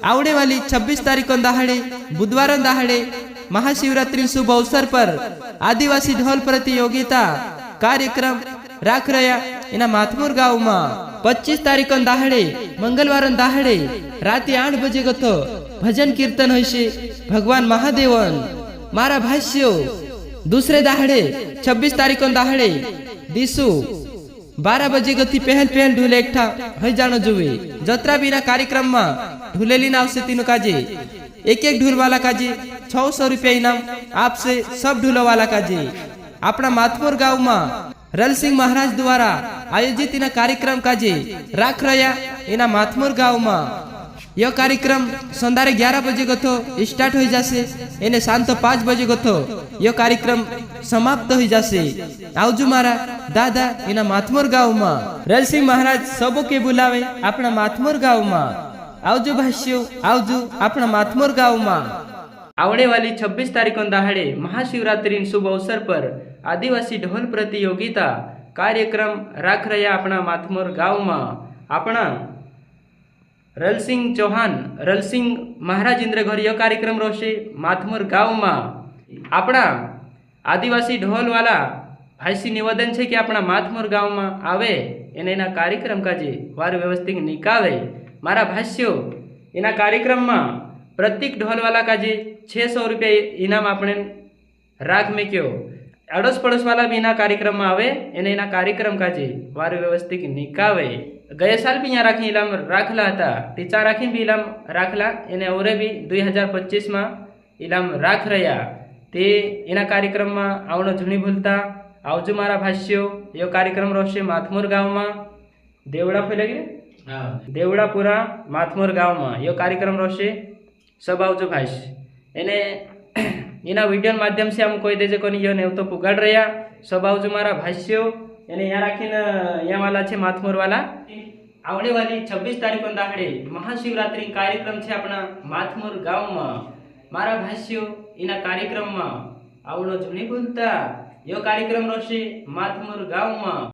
आवने वाली 26 तारीख को दहाड़े बुधवार दहाड़े महाशिवरात्रि शुभ अवसर पर आदिवासी ढोल प्रतियोगिता कार्यक्रम राख रहा इना माथमोर गाँव में 25 तारीख को दहाड़े मंगलवार दहाड़े रात 8 बजे गतो भजन कीर्तन होइसे भगवान महादेवन मारा भाष्यो। दूसरे दहाड़े 26 तारीख को दहाड़े दिसु 12 बजे गति पहल पहल ढूले एकठा हई जानो जुवे जत्रा बिना कार्यक्रम में ढूलेली नाव से तीनों काजे एक ढूल वाला काजे 600 रुपया इनाम आपसे सब ढूलो वाला काजे। अपना माथमोर गाँव में रल सिंह महाराज द्वारा आयोजित इना कार्यक्रम काजे राख रहा इना माथमोर गाँव में यह कार्यक्रम संधारे 11 बजे गथो स्टार्ट हो जासे एने शांत 5 बजे गथो यह कार्यक्रम समाप्त हो जासे। आवजू मारा दादा इना माथमोर गाँव में रल सिंह महाराज सबो के बुलावे अपना माथमोर गाँव में आवजू भाष्यो आवजू अपना माथमोर गाँव में। आवने वाली 26 तारीख को दहाड़े महाशिवरात्रि शुभ अवसर पर आदिवासी ढोल प्रतियोगिता कार्यक्रम राख रहा अपना माथमोर गाँव में। अपना रल सिंह चौहान रल सिंह महाराज इंद्र घर यह कार्यक्रम रोशे माथमोर गाँव में। अपना आदिवासी ढोल वाला भाईसी निवेदन है कि अपना माथमोर गाँव में आवे एना कार्यक्रम का जे वार व्यवस्थित निकाले। मारा भाष्यो एना कार्यक्रम में प्रत्येक ढोल वाला का जे 600 रुपया इनाम अपने राख में क्यों अड़ोस पड़ोस वाला भी इना कार्यक्रम में आवे एना कार्यक्रम का जे वार व्यवस्थित निकावे। गए साल भी यहाँ राखी इलाम राखला था तीचा राखी भी इलाम राखला एने और भी 2025 में इलाम राख रहा ते एना कार्यक्रम में आवनो झूनी भूलता आवजू मारा भाष्यो। यो कार्यक्रम रोशे माथमोर गाँव में देवड़ा फैले देवड़ापुरा माथमोर गाँव में यो कार्यक्रम रोशे सब आवजो भाष्य एने इना वीडियो माध्यम से हम कोई देजे कोनी यो नेव तो पुगाड़ रहा सब आवजो मारा भाष्यो एने यहाँ राखीने यहाँ वाला छे माथमोर वाला। आवने वाली 26 तारीख को दहाड़े महाशिवरात्रि कार्यक्रम छे अपना माथमोर गाँव में। मारा भाष्यो इना कार्यक्रम में आवनो झूनी भूलता यो कार्यक्रम रोशे माथमोर गाँव में।